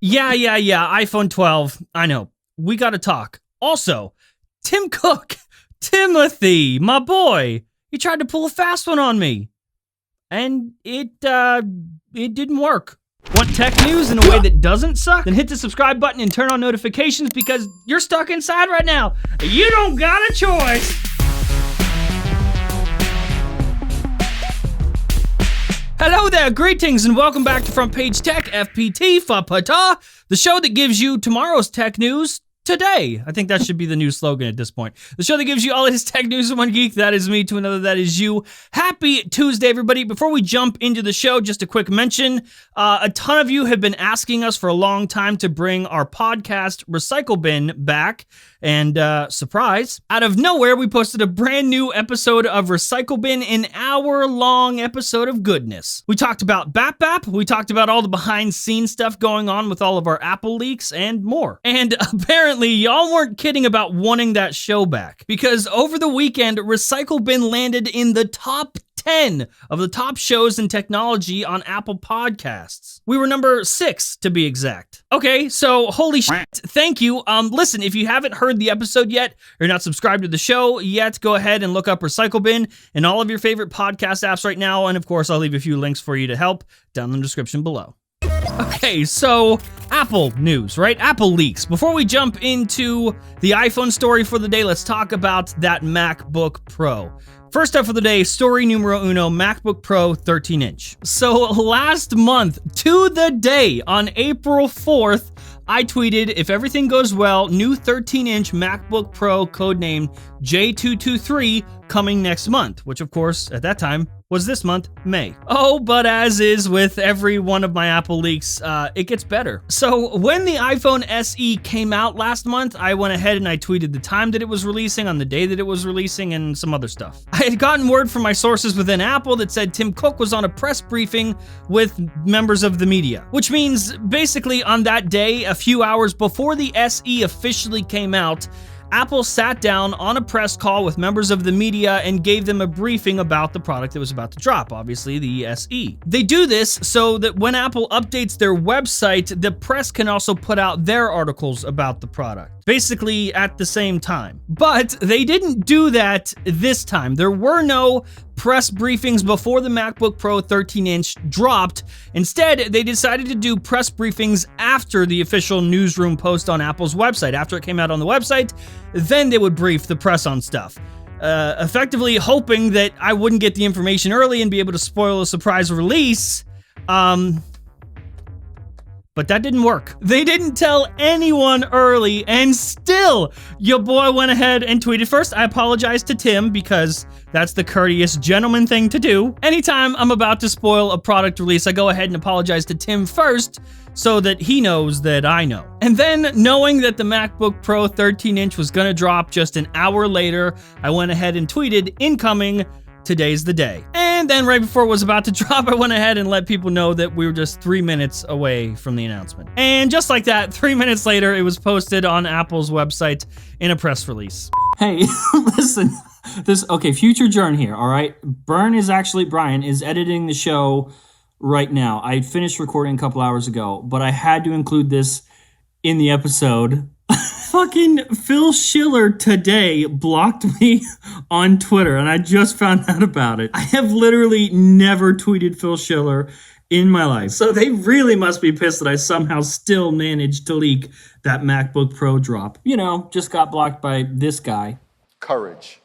Yeah, iPhone 12. I know. We gotta talk. Also, Tim Cook, Timothy, my boy, he tried to pull a fast one on me. And it didn't work. Want tech news in a way that doesn't suck? Then hit the subscribe button and turn on notifications because you're stuck inside right now. You don't got a choice. Hello there, greetings, and welcome back to Front Page Tech, FPT, FAPATA, the show that gives you tomorrow's tech news today. I think that should be the new slogan at this point. The show that gives you all of his tech news from one geek, that is me, to another, that is you. Happy Tuesday, everybody. Before we jump into the show, just a quick mention. A ton of you have been asking us for a long time to bring our podcast Recycle Bin back. And surprise, out of nowhere, we posted a brand new episode of Recycle Bin, an hour-long episode of goodness. We talked about BAP. We talked about all the behind-scenes stuff going on with all of our Apple leaks and more. And apparently, y'all weren't kidding about wanting that show back, because over the weekend, Recycle Bin landed in the top 10 of the top shows in technology on Apple Podcasts. We were number 6 to be exact. Okay, so holy shit, thank you. Listen, if you haven't heard the episode yet, or you're not subscribed to the show yet, go ahead and look up Recycle Bin in all of your favorite podcast apps right now, and of course, I'll leave a few links for you to help down in the description below. Okay, so Apple news, right? Apple leaks. Before we jump into the iPhone story for the day, let's talk about that MacBook Pro. First up for the day, story numero uno, MacBook Pro 13-inch. So last month, to the day, on April 4th, I tweeted, if everything goes well, new 13-inch MacBook Pro codenamed J223 coming next month, which of course, at that time, was this month, May. Oh, but as is with every one of my Apple leaks, it gets better. So when the iPhone SE came out last month, I went ahead and I tweeted the time that it was releasing, on the day that it was releasing, and some other stuff. I had gotten word from my sources within Apple that said Tim Cook was on a press briefing with members of the media, which means basically on that day, a few hours before the SE officially came out, Apple sat down on a press call with members of the media and gave them a briefing about the product that was about to drop, obviously the SE. They do this so that when Apple updates their website, the press can also put out their articles about the product, basically at the same time. But they didn't do that this time. There were no press briefings before the MacBook Pro 13-inch dropped. Instead, they decided to do press briefings after the official newsroom post on Apple's website. After it came out on the website, then they would brief the press on stuff. Effectively hoping that I wouldn't get the information early and be able to spoil a surprise release. But that didn't work. They didn't tell anyone early, and still, your boy went ahead and tweeted. First, I apologize to Tim, because that's the courteous gentleman thing to do. Anytime I'm about to spoil a product release, I go ahead and apologize to Tim first, so that he knows that I know. And then, knowing that the MacBook Pro 13-inch was gonna drop just an hour later, I went ahead and tweeted, incoming, today's the day. And then right before it was about to drop, I went ahead and let people know that we were just 3 minutes away from the announcement. And just like that, 3 minutes later, it was posted on Apple's website in a press release. Hey, listen, future Jern here, all right? Brian is editing the show right now. I finished recording a couple hours ago, but I had to include this in the episode. Fucking Phil Schiller today blocked me on Twitter, and I just found out about it. I have literally never tweeted Phil Schiller in my life. So they really must be pissed that I somehow still managed to leak that MacBook Pro drop. You know, just got blocked by this guy. Courage.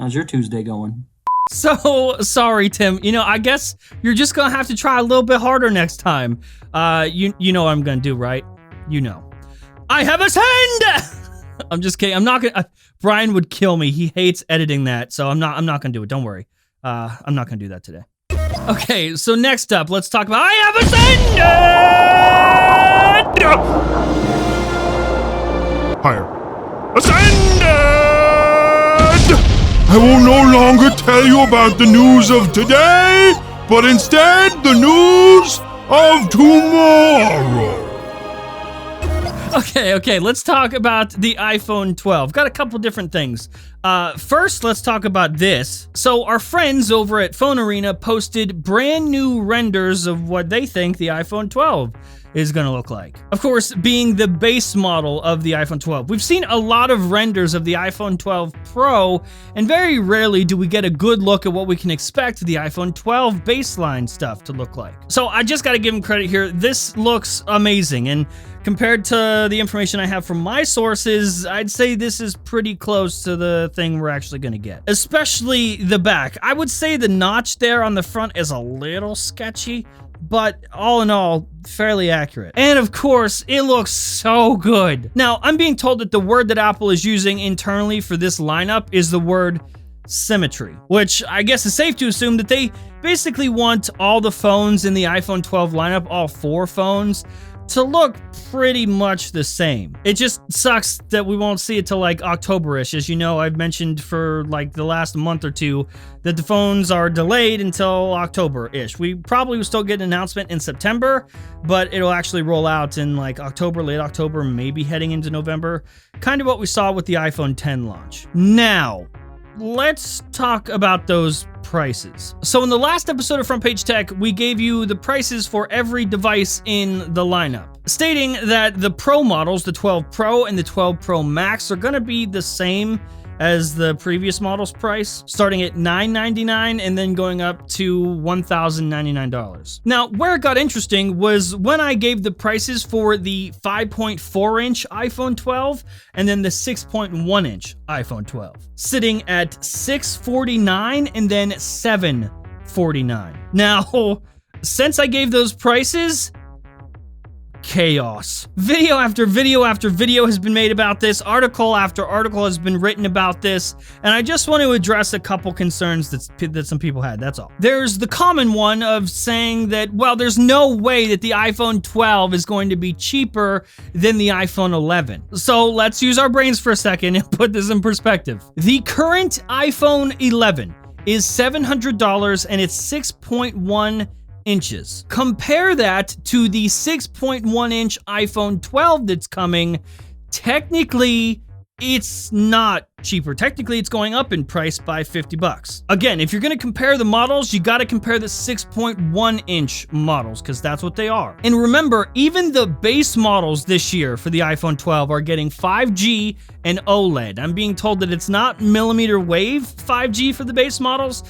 How's your Tuesday going? So sorry, Tim. You know, I guess you're just gonna have to try a little bit harder next time. You know what I'm gonna do, right? You know. I have a send! I'm just kidding. I'm not gonna. Brian would kill me. He hates editing that, so I'm not gonna do it. Don't worry. I'm not gonna do that today. Okay, so next up, let's talk about I have a send! Higher. Ascended! I will no longer tell you about the news of today, but instead the news of tomorrow. Okay, let's talk about the iPhone 12. Got a couple different things. First, let's talk about this. So our friends over at Phone Arena posted brand new renders of what they think the iPhone 12 is going to look like. Of course, being the base model of the iPhone 12. We've seen a lot of renders of the iPhone 12 Pro, and very rarely do we get a good look at what we can expect the iPhone 12 baseline stuff to look like. So I just got to give them credit here. This looks amazing, and compared to the information I have from my sources, I'd say this is pretty close to the thing we're actually going to get. Especially the back. I would say the notch there on the front is a little sketchy, but all in all, fairly accurate. And of course, it looks so good. Now, I'm being told that the word that Apple is using internally for this lineup is the word symmetry, which I guess is safe to assume that they basically want all the phones in the iPhone 12 lineup, all 4 phones, to look pretty much the same. It just sucks that we won't see it till like October-ish. As you know, I've mentioned for like the last month or two that the phones are delayed until October-ish. We probably will still get an announcement in September, but it'll actually roll out in like October, late October, maybe heading into November. Kind of what we saw with the iPhone 10 launch. Now, let's talk about those prices. So in the last episode of Front Page Tech, we gave you the prices for every device in the lineup, stating that the Pro models, the 12 Pro and the 12 Pro Max, are going to be the same as the previous model's price, starting at $999 and then going up to $1,099. Now, where it got interesting was when I gave the prices for the 5.4-inch iPhone 12 and then the 6.1-inch iPhone 12, sitting at $649 and then $749. Now, since I gave those prices, chaos. Video after video after video has been made about this. Article after article has been written about this. And I just want to address a couple concerns that some people had. That's all. There's the common one of saying that, well, there's no way that the iPhone 12 is going to be cheaper than the iPhone 11. So let's use our brains for a second and put this in perspective. The current iPhone 11 is $700 and it's 6.1 inches. Compare that to the 6.1-inch iPhone 12 that's coming. Technically, it's not cheaper. Technically, it's going up in price by $50. Again, if you're going to compare the models, you got to compare the 6.1-inch models because that's what they are. And remember, even the base models this year for the iPhone 12 are getting 5G and OLED. I'm being told that it's not millimeter wave 5G for the base models,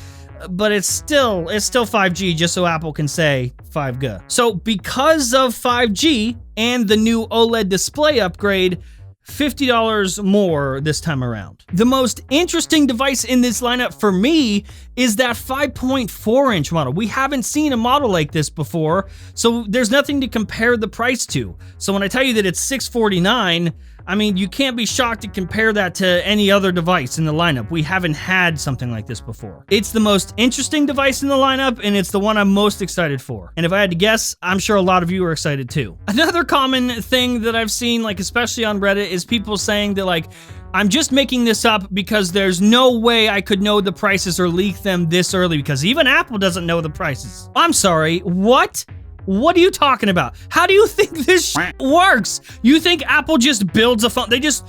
but it's still 5G, just so Apple can say 5G. So because of 5G and the new OLED display upgrade, $50 more this time around. The most interesting device in this lineup for me is that 5.4-inch model. We haven't seen a model like this before, so there's nothing to compare the price to. So when I tell you that it's $649, I mean, you can't be shocked to compare that to any other device in the lineup. We haven't had something like this before. It's the most interesting device in the lineup, and it's the one I'm most excited for. And if I had to guess, I'm sure a lot of you are excited too. Another common thing that I've seen, like especially on Reddit, is people saying that like, I'm just making this up because there's no way I could know the prices or leak them this early because even Apple doesn't know the prices. I'm sorry, what? What are you talking about? How do you think this works? You think Apple just builds a phone? They just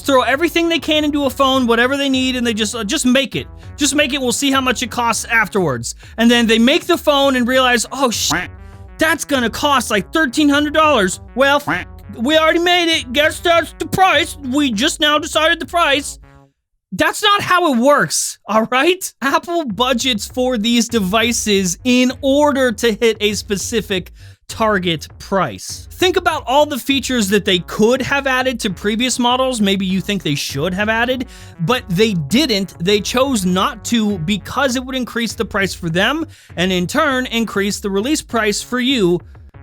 throw everything they can into a phone, whatever they need, and they just make it. Just make it. We'll see how much it costs afterwards. And then they make the phone and realize, oh that's gonna cost like $1,300. Well, we already made it. Guess that's the price. We just now decided the price. That's not how it works, all right? Apple budgets for these devices in order to hit a specific target price. Think about all the features that they could have added to previous models. Maybe you think they should have added, but they didn't. They chose not to because it would increase the price for them and in turn increase the release price for you,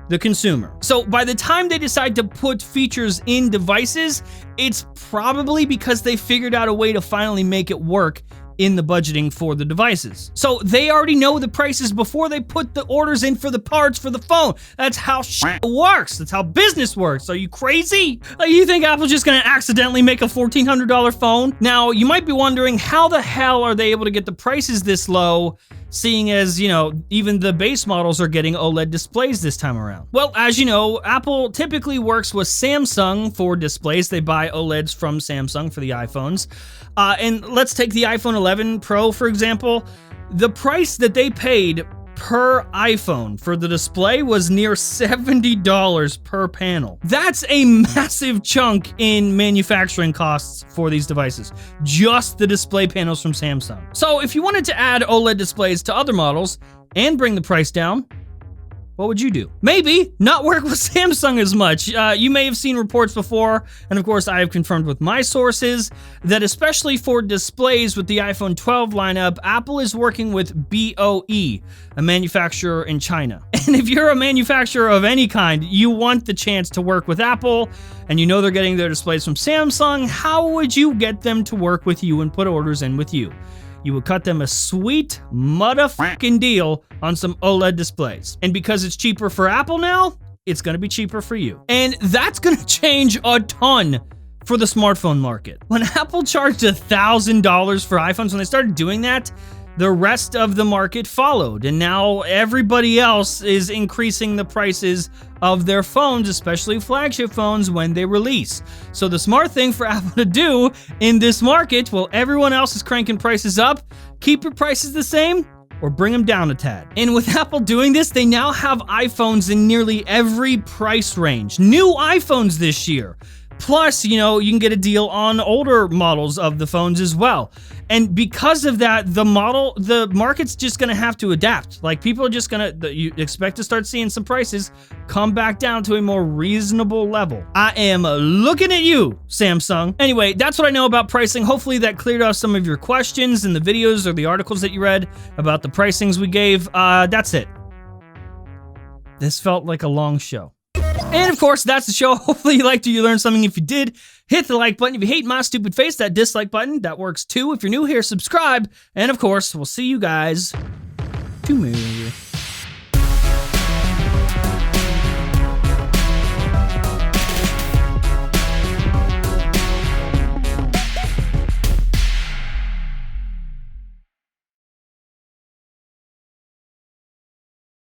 the consumer. So by the time they decide to put features in devices, it's probably because they figured out a way to finally make it work in the budgeting for the devices. So they already know the prices before they put the orders in for the parts for the phone. That's how shit works. That's how business works. Are you crazy? Like, you think Apple's just gonna accidentally make a $1,400 phone? Now, you might be wondering, how the hell are they able to get the prices this low seeing as, you know, even the base models are getting OLED displays this time around? Well, as you know, Apple typically works with Samsung for displays. They buy OLEDs from Samsung for the iPhones. And let's take the iPhone 11 Pro, for example. The price that they paid per iPhone for the display was near $70 per panel. That's a massive chunk in manufacturing costs for these devices, just the display panels from Samsung. So if you wanted to add OLED displays to other models and bring the price down, what would you do? Maybe not work with Samsung as much. You may have seen reports before, and of course I have confirmed with my sources, that especially for displays with the iPhone 12 lineup, Apple is working with BOE, a manufacturer in China. And if you're a manufacturer of any kind, you want the chance to work with Apple, and you know they're getting their displays from Samsung, how would you get them to work with you and put orders in with you? You would cut them a sweet motherfucking deal on some OLED displays. And because it's cheaper for Apple now, it's gonna be cheaper for you. And that's gonna change a ton for the smartphone market. When Apple charged $1,000 for iPhones, when they started doing that, the rest of the market followed, and now everybody else is increasing the prices of their phones, especially flagship phones, when they release. So the smart thing for Apple to do in this market, while everyone else is cranking prices up, keep your prices the same or bring them down a tad. And with Apple doing this, they now have iPhones in nearly every price range. New iPhones this year. Plus, you know, you can get a deal on older models of the phones as well. And because of that, the market's just gonna have to adapt. Like, people are just you expect to start seeing some prices come back down to a more reasonable level. I am looking at you, Samsung. Anyway, that's what I know about pricing. Hopefully that cleared up some of your questions in the videos or the articles that you read about the pricings we gave. That's it. This felt like a long show. And of course, that's the show. Hopefully you liked it, you learned something. If you did, hit the like button. If you hate my stupid face, that dislike button, that works too. If you're new here, subscribe. And of course, we'll see you guys tomorrow.